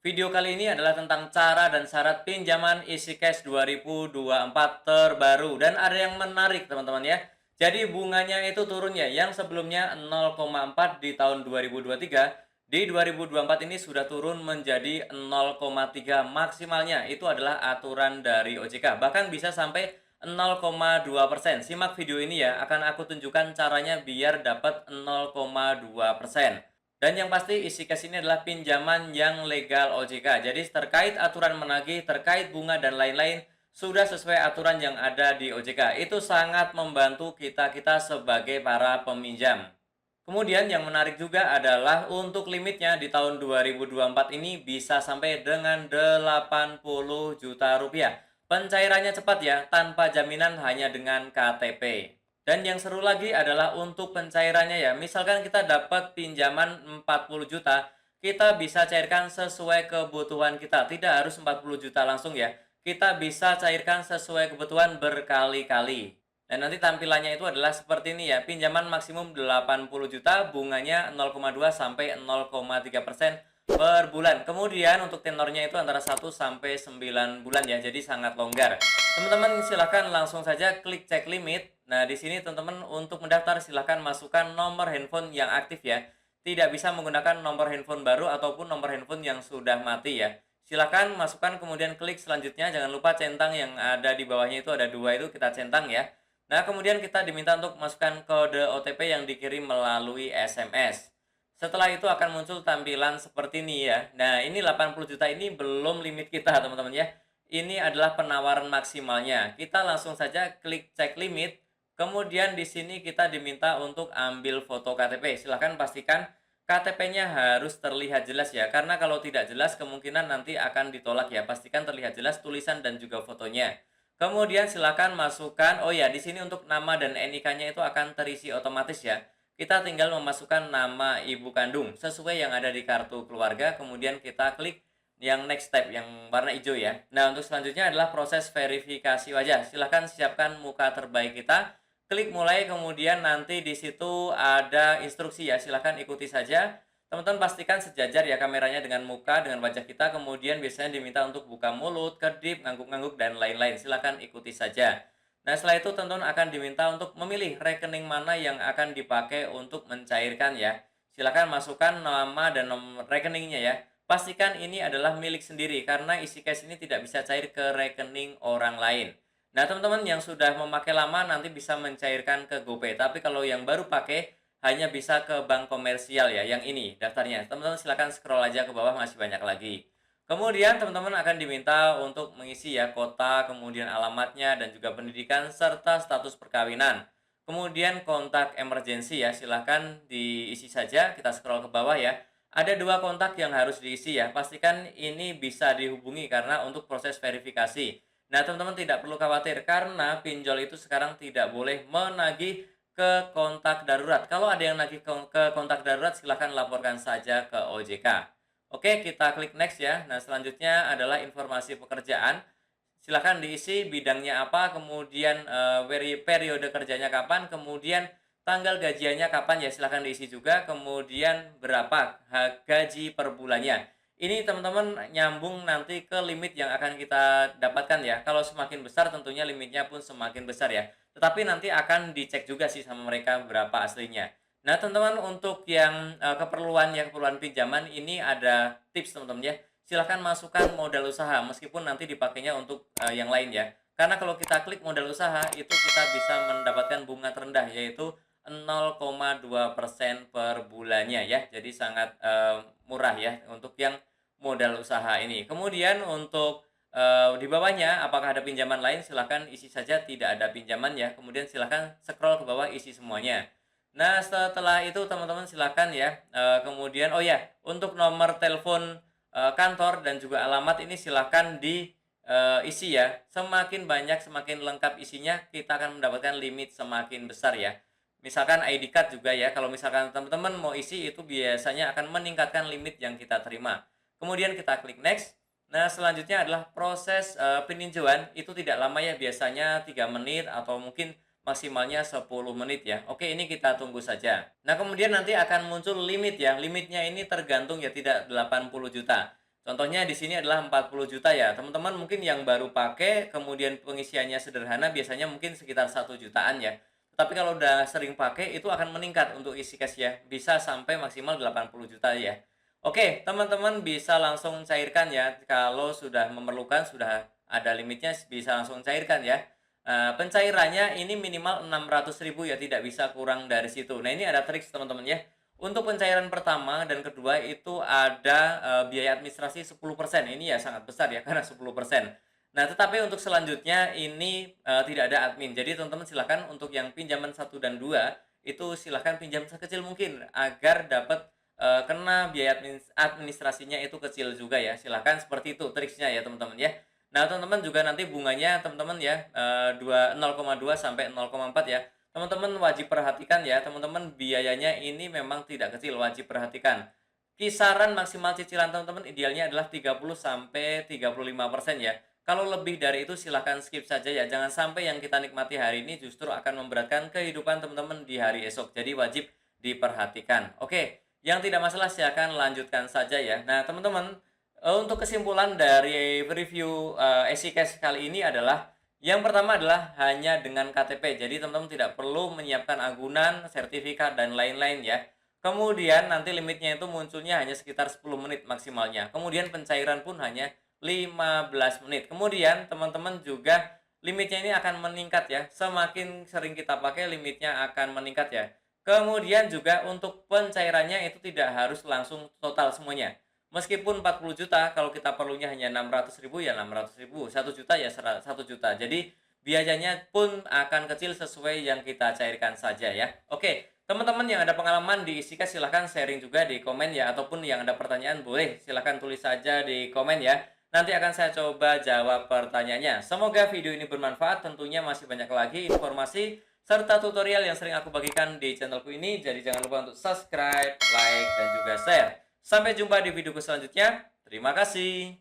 Video kali ini adalah tentang cara dan syarat pinjaman EasyCash 2024 terbaru. Dan ada yang menarik teman-teman ya. Jadi bunganya itu turun ya. Yang sebelumnya 0,4 di tahun 2023. Di 2024 ini sudah turun menjadi 0,3 maksimalnya. Itu adalah aturan dari OJK. Bahkan bisa sampai 0,2%. Simak video ini ya. Akan aku tunjukkan caranya biar dapat 0,2%. Dan yang pasti isi cash ini adalah pinjaman yang legal OJK. Jadi terkait aturan menagih, terkait bunga dan lain-lain sudah sesuai aturan yang ada di OJK. Itu sangat membantu kita-kita sebagai para peminjam. Kemudian yang menarik juga adalah untuk limitnya di tahun 2024 ini bisa sampai dengan 80 juta rupiah. Pencairannya cepat ya, tanpa jaminan hanya dengan KTP. Dan yang seru lagi adalah untuk pencairannya ya. Misalkan kita dapat pinjaman 40 juta, kita bisa cairkan sesuai kebutuhan kita. Tidak harus 40 juta langsung ya. Kita bisa cairkan sesuai kebutuhan berkali-kali. Dan nanti tampilannya itu adalah seperti ini ya. Pinjaman maksimum 80 juta, bunganya 0,2 sampai 0,3% per bulan. Kemudian untuk tenornya itu antara 1 sampai 9 bulan ya. Jadi sangat longgar. Teman-teman silahkan langsung saja klik cek limit. Nah, di sini teman-teman untuk mendaftar silahkan masukkan nomor handphone yang aktif ya. Tidak bisa menggunakan nomor handphone baru ataupun nomor handphone yang sudah mati ya. Silahkan masukkan kemudian klik selanjutnya. Jangan lupa centang yang ada di bawahnya itu ada 2 itu kita centang ya. Nah, kemudian kita diminta untuk masukkan kode OTP yang dikirim melalui SMS. Setelah itu akan muncul tampilan seperti ini ya. Nah, ini 80 juta ini belum limit kita, teman-teman ya. Ini adalah penawaran maksimalnya. Kita langsung saja klik cek limit. Kemudian di sini kita diminta untuk ambil foto KTP. Silahkan pastikan KTP-nya harus terlihat jelas ya. Karena kalau tidak jelas kemungkinan nanti akan ditolak ya. Pastikan terlihat jelas tulisan dan juga fotonya. Kemudian silakan masukkan, oh ya, di sini untuk nama dan NIK-nya itu akan terisi otomatis ya. Kita tinggal memasukkan nama ibu kandung sesuai yang ada di kartu keluarga, kemudian kita klik yang next step yang warna hijau ya. Nah, untuk selanjutnya adalah proses verifikasi wajah. Silahkan siapkan muka terbaik kita, klik mulai, kemudian nanti di situ ada instruksi ya. Silahkan ikuti saja. Teman-teman pastikan sejajar ya kameranya dengan muka, dengan wajah kita, kemudian biasanya diminta untuk buka mulut, kedip, ngangguk-ngangguk, dan lain-lain. Silahkan ikuti saja. Nah, setelah itu teman-teman akan diminta untuk memilih rekening mana yang akan dipakai untuk mencairkan ya. Silahkan masukkan nama dan nomor rekeningnya ya. Pastikan ini adalah milik sendiri, karena isi cash ini tidak bisa cair ke rekening orang lain. Nah, teman-teman yang sudah memakai lama nanti bisa mencairkan ke GoPay. Tapi kalau yang baru pakai, hanya bisa ke bank komersial ya, yang ini daftarnya. Teman-teman silahkan scroll aja ke bawah, masih banyak lagi. Kemudian teman-teman akan diminta untuk mengisi ya kota, kemudian alamatnya dan juga pendidikan serta status perkawinan. Kemudian kontak emergensi ya, silahkan diisi saja, kita scroll ke bawah ya. Ada 2 kontak yang harus diisi ya, pastikan ini bisa dihubungi karena untuk proses verifikasi. Nah, teman-teman tidak perlu khawatir karena pinjol itu sekarang tidak boleh menagih ke kontak darurat. Kalau ada yang nagih ke kontak darurat, silahkan laporkan saja ke OJK. Oke, kita klik next ya. Nah, selanjutnya adalah informasi pekerjaan. Silahkan diisi bidangnya apa, kemudian periode kerjanya kapan, kemudian tanggal gajiannya kapan ya, silahkan diisi juga, kemudian berapa gaji per bulannya. Ini teman-teman nyambung nanti ke limit yang akan kita dapatkan ya. Kalau semakin besar tentunya limitnya pun semakin besar ya. Tetapi nanti akan dicek juga sih sama mereka berapa aslinya. Nah, teman-teman untuk yang keperluan pinjaman ini ada tips teman-teman ya. Silahkan masukkan modal usaha meskipun nanti dipakainya untuk yang lain ya. Karena kalau kita klik modal usaha itu kita bisa mendapatkan bunga terendah yaitu 0,2% per bulannya ya. Jadi sangat murah ya untuk yang modal usaha ini. Kemudian untuk di bawahnya apakah ada pinjaman lain, silahkan isi saja tidak ada pinjaman ya. Kemudian silahkan scroll ke bawah isi semuanya. Nah, setelah itu teman-teman silahkan ya. Kemudian oh ya, untuk nomor telepon kantor dan juga alamat ini silahkan diisi ya. Semakin banyak, semakin lengkap isinya, kita akan mendapatkan limit semakin besar ya. Misalkan ID card juga ya, kalau misalkan teman-teman mau isi itu biasanya akan meningkatkan limit yang kita terima. Kemudian kita klik next. Nah, selanjutnya adalah proses peninjauan. Itu tidak lama ya, biasanya 3 menit atau mungkin maksimalnya 10 menit ya. Oke, ini kita tunggu saja. Nah, kemudian nanti akan muncul limit ya. Limitnya ini tergantung ya, tidak 80 juta. Contohnya di sini adalah 40 juta ya. Teman-teman mungkin yang baru pakai, kemudian pengisiannya sederhana, biasanya mungkin sekitar 1 jutaan ya. Tapi kalau udah sering pakai, itu akan meningkat untuk isi cash ya. Bisa sampai maksimal 80 juta ya. Oke, teman-teman bisa langsung cairkan ya. Kalau sudah memerlukan, sudah ada limitnya, bisa langsung cairkan ya. Pencairannya ini minimal 600.000 ya, tidak bisa kurang dari situ. Nah, ini ada trik teman-teman ya. Untuk pencairan pertama dan kedua itu ada, biaya administrasi 10%. Ini ya sangat besar ya, karena 10%. Nah, tetapi untuk selanjutnya ini, tidak ada admin. Jadi teman-teman silakan untuk yang pinjaman 1 dan 2 itu silahkan pinjam sekecil mungkin agar dapat, kena biaya administrasinya itu kecil juga ya. Silahkan seperti itu triksnya ya teman-teman ya. Nah, teman-teman juga nanti bunganya teman-teman ya, 0,2 sampai 0,4 ya. Teman-teman wajib perhatikan ya, teman-teman biayanya ini memang tidak kecil, wajib perhatikan. Kisaran maksimal cicilan teman-teman idealnya adalah 30 sampai 35% ya. Kalau lebih dari itu silahkan skip saja ya. Jangan sampai yang kita nikmati hari ini justru akan memberatkan kehidupan teman-teman di hari esok. Jadi wajib diperhatikan. Oke, yang tidak masalah silahkan lanjutkan saja ya. Nah, teman-teman, untuk kesimpulan dari review, EasyCash kali ini adalah yang pertama adalah hanya dengan KTP. Jadi teman-teman tidak perlu menyiapkan agunan, sertifikat, dan lain-lain ya. Kemudian nanti limitnya itu munculnya hanya sekitar 10 menit maksimalnya. Kemudian pencairan pun hanya 15 menit. Kemudian teman-teman juga limitnya ini akan meningkat ya. Semakin sering kita pakai limitnya akan meningkat ya. Kemudian juga untuk pencairannya itu tidak harus langsung total semuanya. Meskipun 40 juta, kalau kita perlunya hanya 600.000 ya 600.000, 1 juta ya 1 juta. Jadi biayanya pun akan kecil sesuai yang kita cairkan saja ya. Oke, teman-teman yang ada pengalaman di Isika silahkan sharing juga di komen ya, ataupun yang ada pertanyaan boleh silahkan tulis saja di komen ya. Nanti akan saya coba jawab pertanyaannya. Semoga video ini bermanfaat, tentunya masih banyak lagi informasi serta tutorial yang sering aku bagikan di channelku ini. Jadi jangan lupa untuk subscribe, like, dan juga share. Sampai jumpa di videoku selanjutnya. Terima kasih.